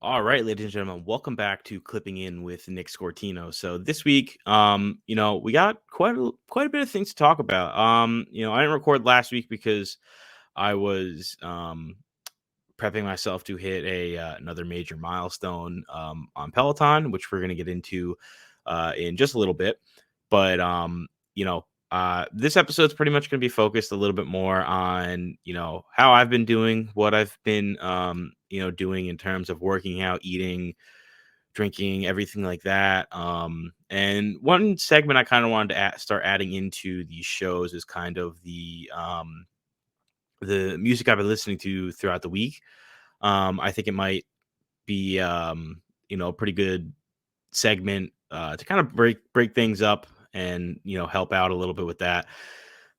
All right, ladies and gentlemen, welcome back to Clipping In with Nick Scortino. So this week, we got quite a bit of things to talk about. I didn't record last week because I was prepping myself to hit a another major milestone on Peloton, which we're going to get into in just a little bit. But this episode's pretty much going to be focused a little bit more on how I've been doing, what I've been doing in terms of working out, eating, drinking, everything like that. And one segment I kind of wanted to start adding into these shows is kind of the music I've been listening to throughout the week. I think it might be a pretty good segment to kind of break things up and help out a little bit with that.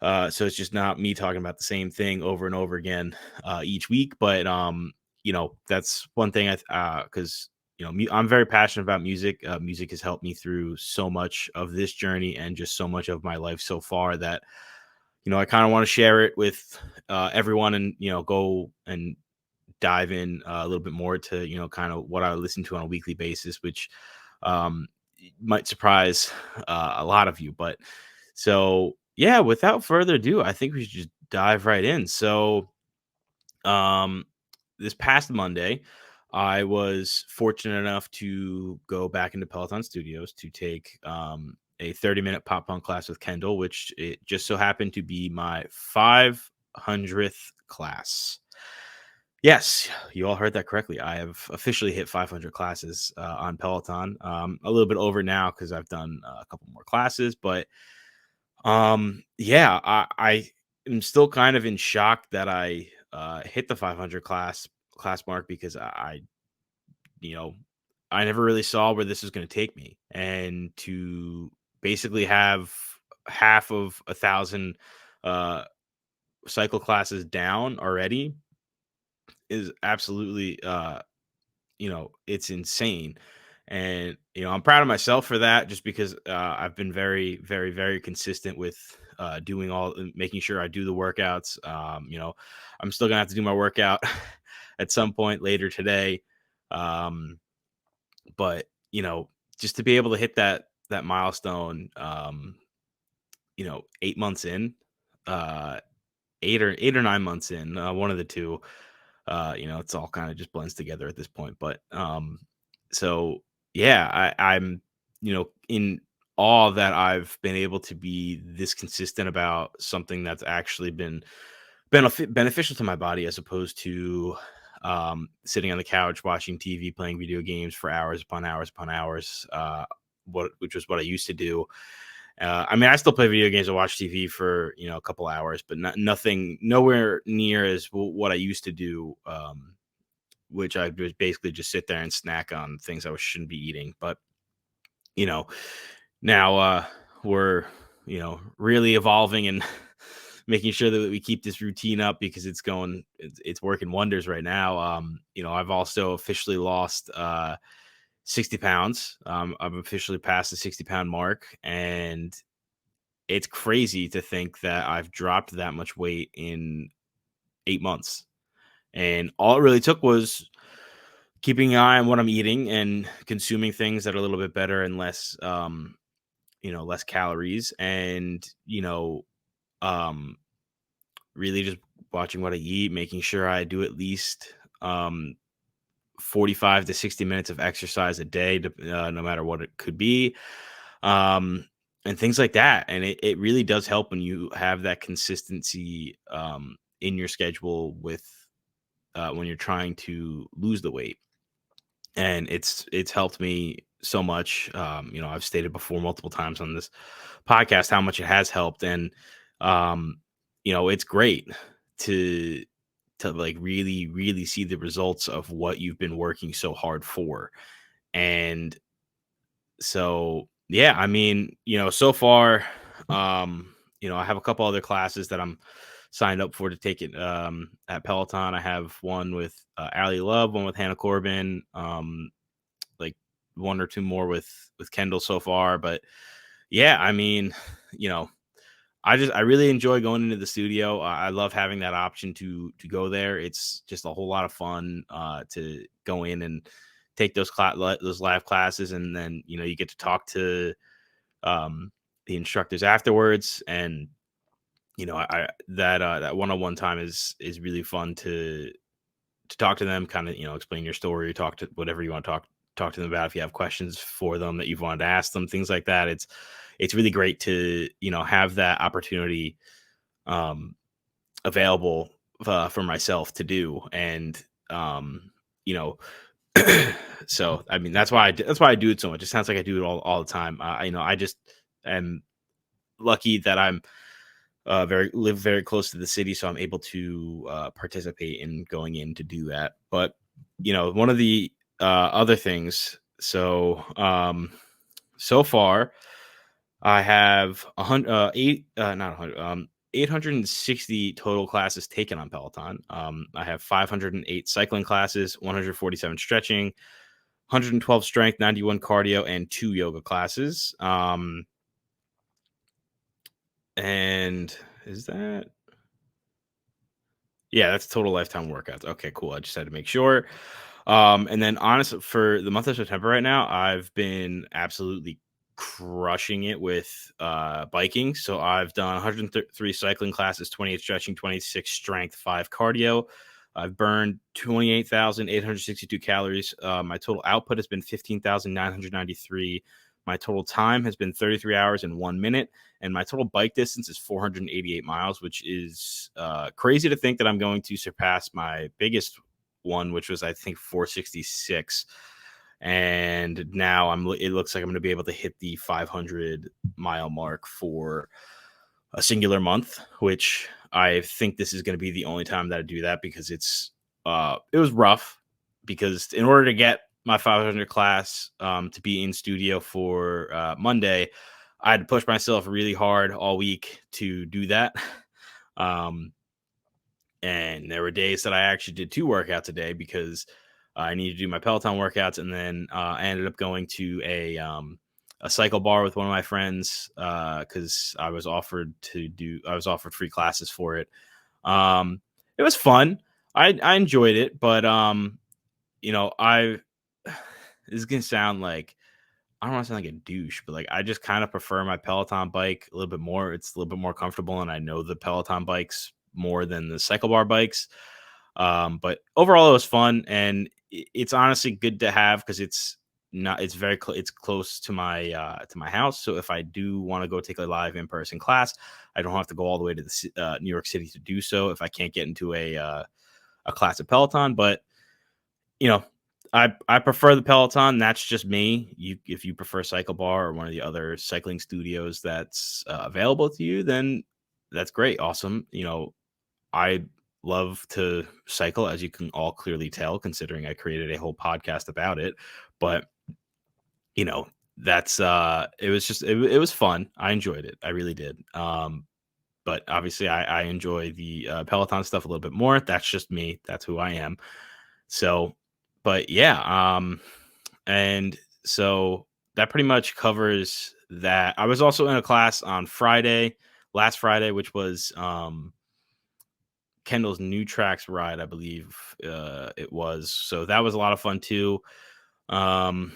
So it's just not me talking about the same thing over and over again each week, but that's one thing because I'm very passionate about music. Music has helped me through so much of this journey and just so much of my life so far that I kind of want to share it with everyone and go and dive in a little bit more to kind of what I listen to on a weekly basis, which um, might surprise a lot of you. But so yeah, without further ado, I think we should just dive right in. So um, this past Monday, I was fortunate enough to go back into Peloton Studios to take a 30-minute pop punk class with Kendall, which it just so happened to be my 500th class. Yes, you all heard that correctly. I have officially hit 500 classes on Peloton. A little bit over now because I've done a couple more classes, but yeah, I am still kind of in shock that I hit the 500 class mark because you know, I never really saw where this was going to take me, and to basically have half of 1,000 uh, cycle classes down already is absolutely it's insane. And I'm proud of myself for that, just because I've been very, very, very consistent with making sure I do the workouts. I'm still gonna have to do my workout at some point later today. um but just to be able to hit that milestone, 8 months in, uh 8 or 9 months in, one of the two. It's all kind of just blends together at this point. But so yeah, I'm in awe that I've been able to be this consistent about something that's actually been beneficial to my body, as opposed to sitting on the couch watching TV, playing video games for hours upon hours upon hours. Which was what I used to do. I mean, I still play video games and watch TV for a couple hours, but nowhere near as what I used to do. Which I would basically just sit there and snack on things I shouldn't be eating. But you know, now we're really evolving and making sure that we keep this routine up, because it's working wonders right now. I've also officially lost 60 pounds. I've officially passed the 60-pound mark, and it's crazy to think that I've dropped that much weight in 8 months. And all it really took was keeping an eye on what I'm eating and consuming things that are a little bit better and less calories, and um, really just watching what I eat, making sure I do at least 45 to 60 minutes of exercise a day, no matter what it could be. And things like that. And it really does help when you have that consistency in your schedule with when you're trying to lose the weight. And it's helped me so much. I've stated before multiple times on this podcast how much it has helped. And it's great to like really, really see the results of what you've been working so hard for. And so yeah, I mean, so far, I have a couple other classes that I'm signed up for to take it at Peloton. I have one with Ali Love, one with Hannah Corbin, like one or two more with Kendall so far. But yeah, I mean, you know, I really enjoy going into the studio. I love having that option to go there. It's just a whole lot of fun to go in and take those live classes, and then you get to talk to um, the instructors afterwards, and I that one-on-one time is really fun to talk to them, kind of explain your story, talk to whatever you want to talk to them about. If you have questions for them that you've wanted to ask them, things like that, it's really great to have that opportunity um, available for myself to do, and you know so I mean that's why I do it so much. It sounds like I do it all the time. I just am lucky that I'm very live very close to the city, so I'm able to participate in going in to do that. But one of the other things, so far I have a hundred eight not 100 860 total classes taken on Peloton. I have 508 cycling classes, 147 stretching, 112 strength, 91 cardio, and 2 yoga classes. And is that Yeah, that's total lifetime workouts. Okay, cool. I just had to make sure. And then honestly, for the month of September right now, I've been absolutely crushing it with biking. So I've done 103 cycling classes, 28 stretching, 26 strength, 5 cardio. I've burned 28,862 calories. My total output has been 15,993. My total time has been 33 hours and 1 minute, and my total bike distance is 488 miles, which is crazy to think that I'm going to surpass my biggest one, which was I think 466. And now it looks like I'm going to be able to hit the 500-mile mark for a singular month, which I think this is going to be the only time that I do that, because it was rough, because in order to get my 500 class to be in studio for Monday, I had to push myself really hard all week to do that. Um, and there were days that I actually did 2 workouts a day, because I needed to do my Peloton workouts, and then I ended up going to a cycle bar with one of my friends, because I was offered free classes for it. It was fun. I enjoyed it, but I this is gonna sound like, I don't want to sound like a douche, but like I just kind of prefer my Peloton bike a little bit more. It's a little bit more comfortable, and I know the Peloton bikes more than the cycle bar bikes. But overall, it was fun, and it's honestly good to have, because it's close to my house. So if I do want to go take a live in person class, I don't have to go all the way to New York City to do so if I can't get into a class at Peloton. But you know, I prefer the Peloton. That's just me. If you prefer Cycle Bar or one of the other cycling studios that's available to you, then that's great. Awesome. I love to cycle, as you can all clearly tell, considering I created a whole podcast about it. But you know, that's it was just it was fun. I enjoyed it. I really did. But obviously, I enjoy the Peloton stuff a little bit more. That's just me. That's who I am. So, but yeah, and so that pretty much covers that. I was also in a class on last Friday, which was Kendall's new tracks ride, I believe it was. So that was a lot of fun too. Um,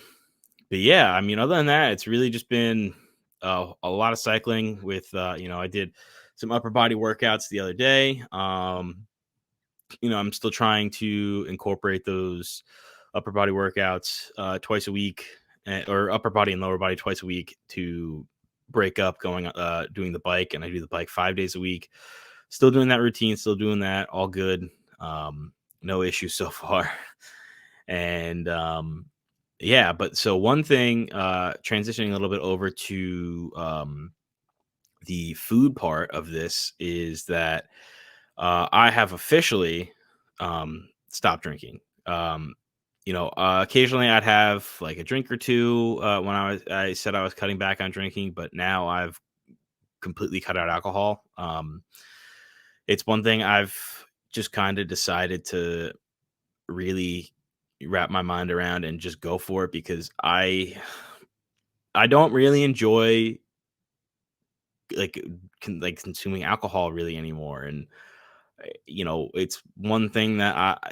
but yeah, I mean, other than that, it's really just been a lot of cycling with, I did some upper body workouts the other day. I'm still trying to incorporate those upper body workouts twice a week, or upper body and lower body twice a week, to break up doing the bike. And I do the bike 5 days a week. Still doing that routine, still doing that. All good. No issues so far. And yeah, but so one thing, transitioning a little bit over to the food part of this, is that I have officially stopped drinking. Occasionally I'd have like a drink or two when I said I was cutting back on drinking, but now I've completely cut out alcohol. It's one thing I've just kind of decided to really wrap my mind around and just go for it, because I don't really enjoy like consuming alcohol really anymore. And it's one thing that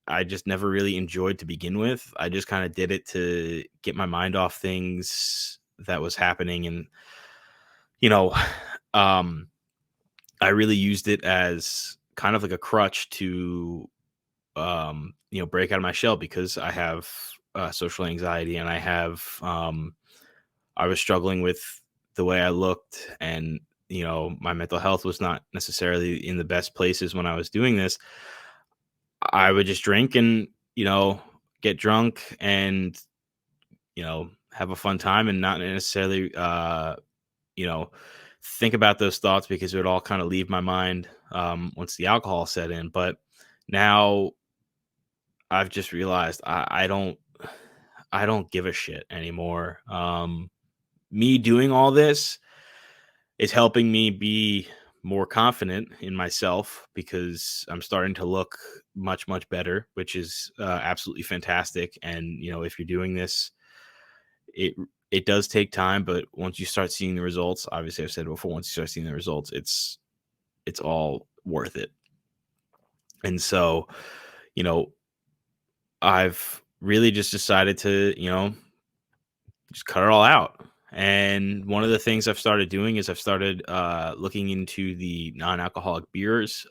I just never really enjoyed to begin with. I just kind of did it to get my mind off things that was happening, and you know, um, I really used it as kind of like a crutch to break out of my shell because I have social anxiety, and I was struggling with the way I looked, and my mental health was not necessarily in the best places when I was doing this. I would just drink and, get drunk and, have a fun time and not necessarily, you know, think about those thoughts because it would all kind of leave my mind once the alcohol set in. But now I've just realized I don't give a shit anymore. Me doing all this is helping me be more confident in myself because I'm starting to look much, much better, which is absolutely fantastic. And if you're doing this, it it does take time, but once you start seeing the results, obviously I've said it before, once you start seeing the results, it's all worth it. And so, you know, I've really just decided to, just cut it all out. And one of the things I've started doing is I've started looking into the non-alcoholic beers.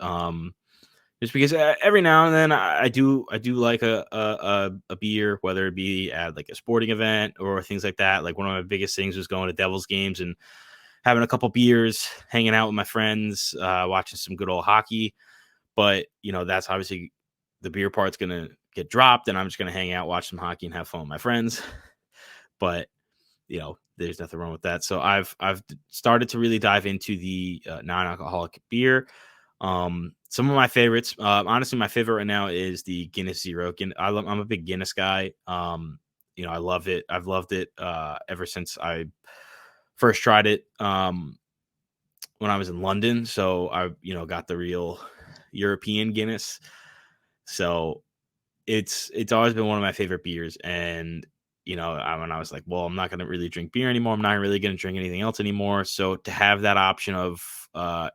Just because every now and then I do like a beer, whether it be at like a sporting event or things like that. Like one of my biggest things was going to Devils games and having a couple beers, hanging out with my friends, watching some good old hockey. But that's obviously the beer part's gonna get dropped, and I'm just gonna hang out, watch some hockey, and have fun with my friends. But there's nothing wrong with that. So I've started to really dive into the non-alcoholic beer. Some of my favorites, honestly, my favorite right now is the Guinness Zero. I'm a big Guinness guy. I love it. I've loved it ever since I first tried it when I was in London. So I, got the real European Guinness. So it's always been one of my favorite beers. And when I was like, well, I'm not going to really drink beer anymore, I'm not really going to drink anything else anymore. So to have that option of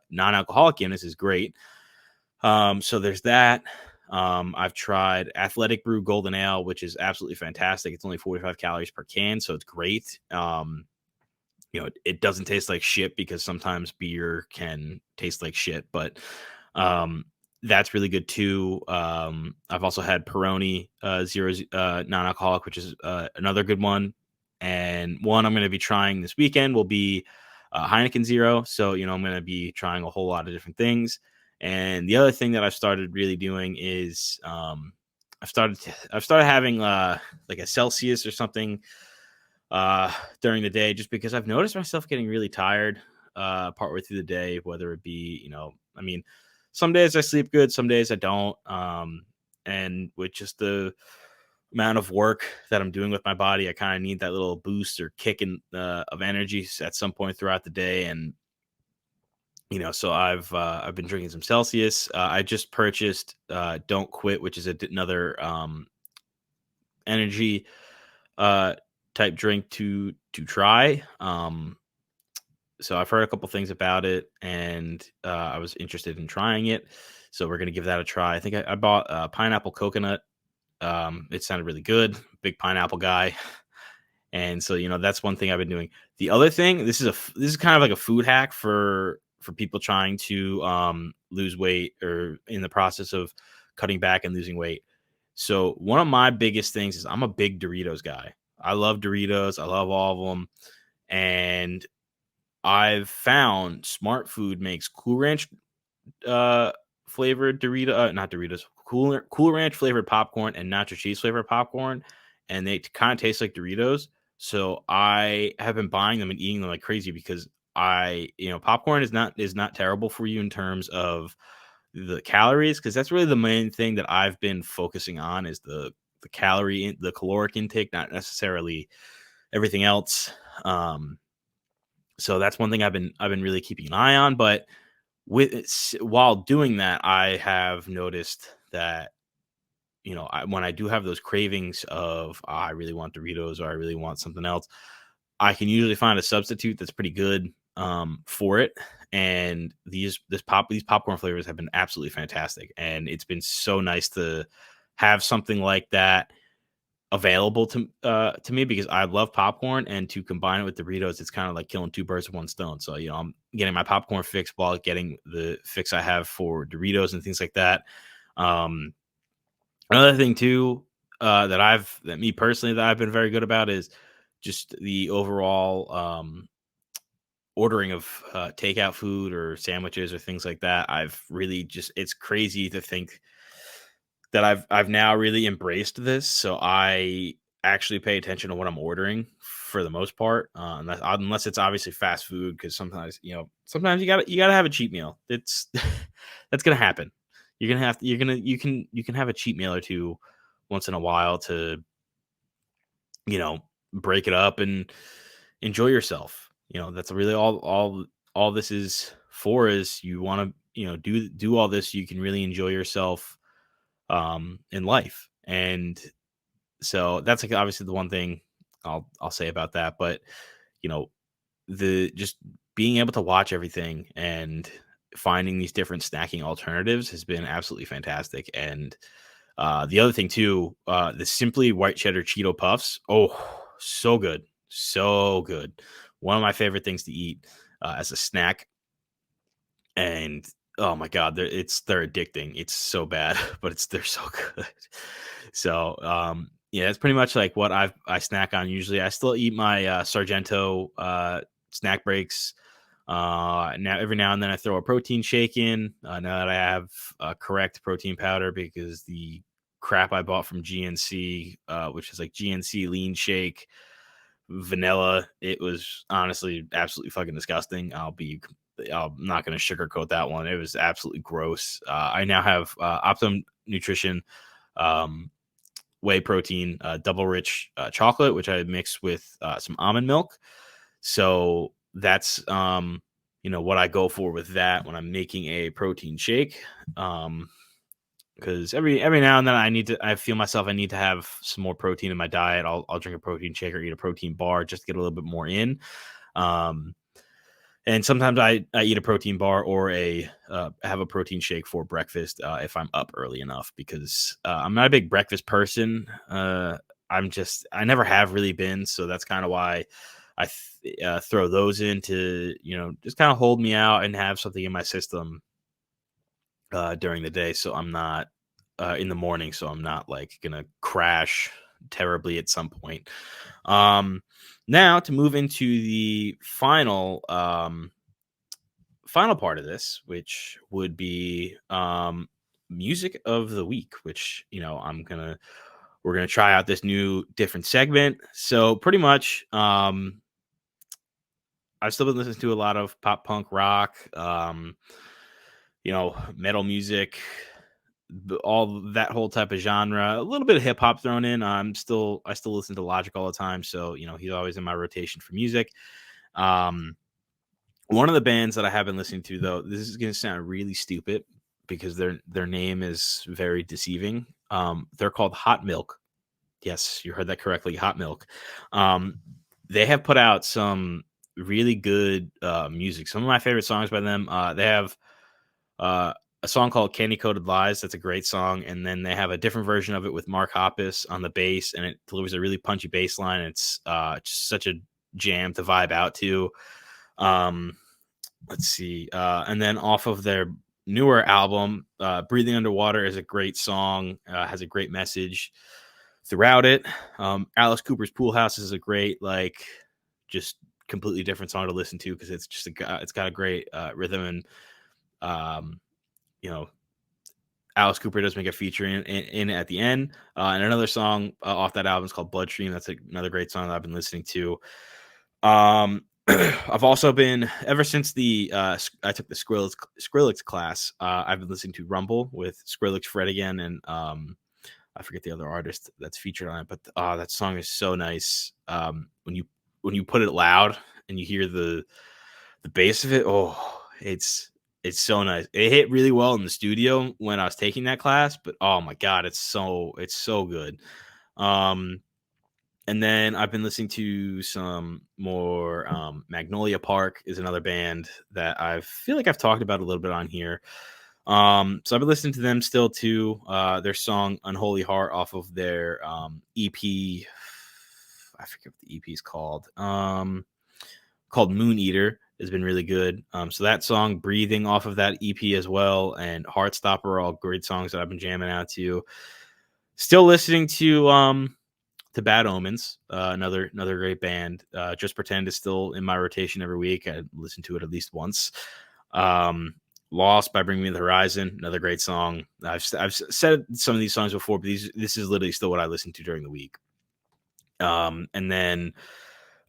non-alcoholic Guinness is great. So there's that. I've tried Athletic Brew Golden Ale, which is absolutely fantastic. It's only 45 calories per can, so it's great. It doesn't taste like shit because sometimes beer can taste like shit, but um, that's really good too. I've also had Peroni Zero non-alcoholic, which is another good one. And one I'm going to be trying this weekend will be Heineken Zero. So I'm going to be trying a whole lot of different things. And the other thing that I've started really doing is I've started having like a Celsius or something uh, during the day, just because I've noticed myself getting really tired partway through the day, whether it be, I mean, some days I sleep good, some days I don't. And with just the amount of work that I'm doing with my body, I kind of need that little boost or kick of energy at some point throughout the day. And, so I've been drinking some Celsius. I just purchased Don't Quit, which is another energy uh type drink to try. So I've heard a couple things about it, and I was interested in trying it. So we're gonna give that a try. I think I bought pineapple coconut. It sounded really good. Big pineapple guy, and so that's one thing I've been doing. The other thing, this is kind of like a food hack for people trying to lose weight or in the process of cutting back and losing weight. So one of my biggest things is I'm a big Doritos guy. I love Doritos. I love all of them, and I've found Smart Food makes Cool Ranch uh flavored not Doritos, Cool Ranch flavored popcorn and nacho cheese flavored popcorn, and they kind of taste like Doritos. So I have been buying them and eating them like crazy because popcorn is not terrible for you in terms of the calories, because that's really the main thing that I've been focusing on is the caloric intake, not necessarily everything else. Um, so that's one thing I've been really keeping an eye on. But while doing that, I have noticed that when I do have those cravings of I really want Doritos or I really want something else, I can usually find a substitute that's pretty good for it. And these popcorn flavors have been absolutely fantastic, and it's been so nice to have something like that available to me because I love popcorn, and to combine it with Doritos, it's kind of like killing two birds with one stone. So, I'm getting my popcorn fix while getting the fix I have for Doritos and things like that. Um, Another thing too, that me personally that I've been very good about is just the overall ordering of takeout food or sandwiches or things like that. I've really just it's crazy to think that I've now really embraced this. So I actually pay attention to what I'm ordering for the most part, unless it's obviously fast food. Because sometimes you gotta have a cheat meal. It's that's gonna happen. You're gonna have you're gonna you can have a cheat meal or two once in a while to you know break it up and enjoy yourself. That's really all this is for. Is you want to do all this so you can really enjoy yourself in life. And so that's like obviously the one thing I'll say about that. But you know, the just being able to watch everything and finding these different snacking alternatives has been absolutely fantastic. And the other thing too, the simply white cheddar Cheeto puffs. Oh, so good, so good. One of my favorite things to eat as a snack. And oh my god, they're addicting. It's so bad, but they're so good. So yeah, it's pretty much like what I snack on usually. I still eat my Sargento snack breaks. Now every now and then I throw a protein shake in. Now that I have correct protein powder, because the crap I bought from GNC, which is like GNC Lean Shake vanilla, it was honestly absolutely fucking disgusting. I'm not going to sugarcoat that one. It was absolutely gross. I now have Optimum Nutrition um, whey protein, double rich chocolate, which I mix with some almond milk. So that's what I go for with that when I'm making a protein shake. Because every now and then I feel myself I need to have some more protein in my diet. I'll drink a protein shake or eat a protein bar just to get a little bit more in. Um, and sometimes I eat a protein bar or have a protein shake for breakfast if I'm up early enough, because I'm not a big breakfast person. I never have really been, so that's kind of why I throw those in to just kind of hold me out and have something in my system during the day, so I'm not in the morning, so I'm not like gonna crash terribly at some point. Um, Now to move into the final part of this, which would be music of the week, which we're gonna try out this new different segment. So pretty much, I've still been listening to a lot of pop punk rock, metal music, all that whole type of genre, a little bit of hip hop thrown in. I still listen to Logic all the time, so he's always in my rotation for music. Um, One of the bands that I have been listening to, though, this is going to sound really stupid because their name is very deceiving. They're called Hot Milk. Yes, you heard that correctly, Hot Milk. Um, they have put out some really good music. Some of my favorite songs by them. They have uh, a song called Candy Coated Lies. That's a great song. And then they have a different version of it with Mark Hoppus on the bass, and it delivers a really punchy bass line. It's just such a jam to vibe out to. Um, let's see. And then off of their newer album, Breathing Underwater is a great song, has a great message throughout it. Alice Cooper's Pool House is a great, like, just completely different song to listen to because it's got a great rhythm. And um, you know, Alice Cooper does make a feature in it at the end. And another song off that album is called Bloodstream. That's another great song that I've been listening to. I've also been, ever since I took the Skrillex class, I've been listening to Rumble with Skrillex, Fred again, and I forget the other artist that's featured on it, but that song is so nice. When you put it loud and you hear the bass of it, it's so nice. It hit really well in the studio when I was taking that class, but oh my god, it's so good. Um, and then I've been listening to some more. Magnolia Park is another band that I feel like I've talked about a little bit on here. So I've been listening to them still too. Their song "Unholy Heart" off of their EP. I forget what the EP is called Moon Eater has been really good. So that song "Breathing" off of that EP as well, and "Heartstopper" are all great songs that I've been jamming out to. Still listening to Bad Omens, another great band. Just Pretend is still in my rotation every week. I listen to it at least once. Um, Lost by Bring Me the Horizon, another great song. I've said some of these songs before, but this is literally still what I listen to during the week. And then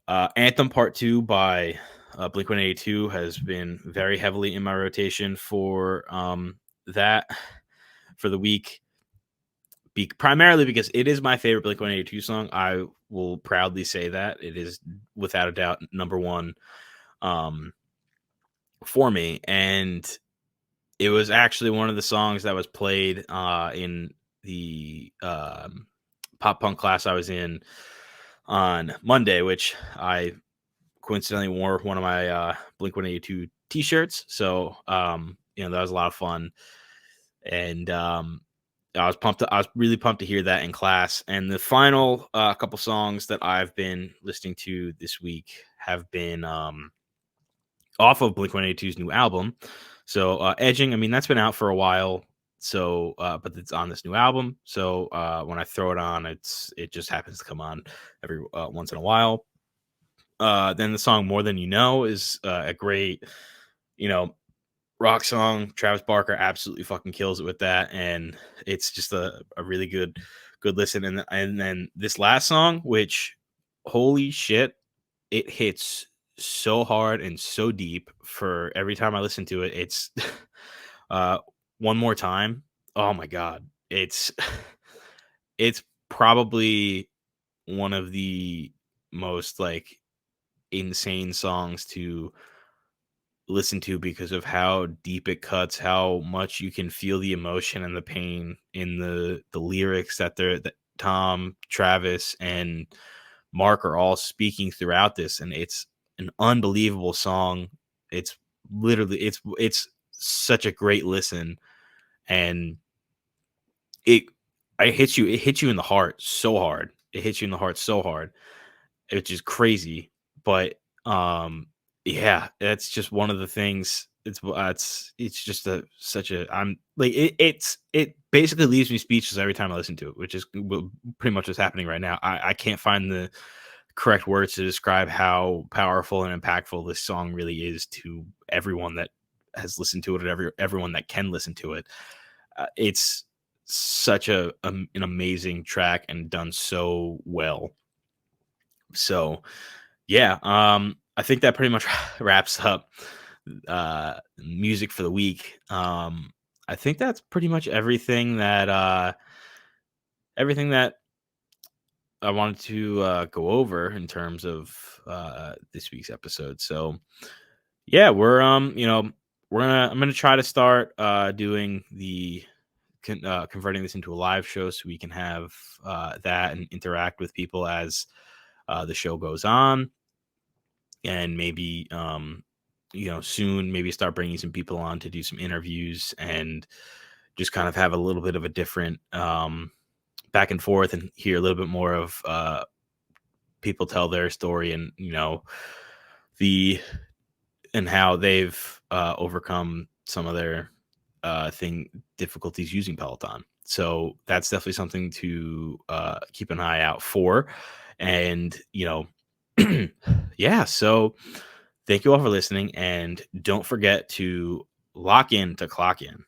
Anthem Part 2 by Blink 182 has been very heavily in my rotation for that for the week. Primarily because it is my favorite Blink 182 song. I will proudly say that it is without a doubt number one um, for me. And it was actually one of the songs that was played in the pop punk class I was in on Monday, which I coincidentally wore one of my Blink 182 t-shirts. So, that was a lot of fun. And I was really pumped to hear that in class. And the final couple songs that I've been listening to this week have been off of Blink 182's new album. So Edging, I mean, that's been out for a while. So, but it's on this new album. So when I throw it on, it just happens to come on every once in a while. Then the song More Than You Know is a great, you know, rock song. Travis Barker absolutely fucking kills it with that, and it's just a really good listen. And then this last song, which holy shit, it hits so hard and so deep for every time I listen to it. It's uh One More Time. Oh my god. It's probably one of the most like insane songs to listen to because of how deep it cuts, how much you can feel the emotion and the pain in the lyrics that Tom, Travis, and Mark are all speaking throughout this, and it's an unbelievable song. It's literally it's such a great listen, and it it hits you in the heart so hard. It hits you in the heart so hard, which is crazy. But yeah, that's just one of the things. It's just such a I'm like it basically leaves me speechless every time I listen to it, which is pretty much what's happening right now. I can't find the correct words to describe how powerful and impactful this song really is to everyone that has listened to it, and everyone that can listen to it. It's such an amazing track and done so well. So yeah, I think that pretty much wraps up music for the week. I think that's pretty much everything that I wanted to go over in terms of this week's episode. So yeah, I'm gonna try to start doing converting this into a live show so we can have that and interact with people as the show goes on, and maybe soon maybe start bringing some people on to do some interviews and just kind of have a little bit of a different back and forth and hear a little bit more of people tell their story, and the and how they've overcome some of their difficulties using Peloton. So that's definitely something to keep an eye out for. And yeah, so thank you all for listening, and don't forget to lock in to clock in.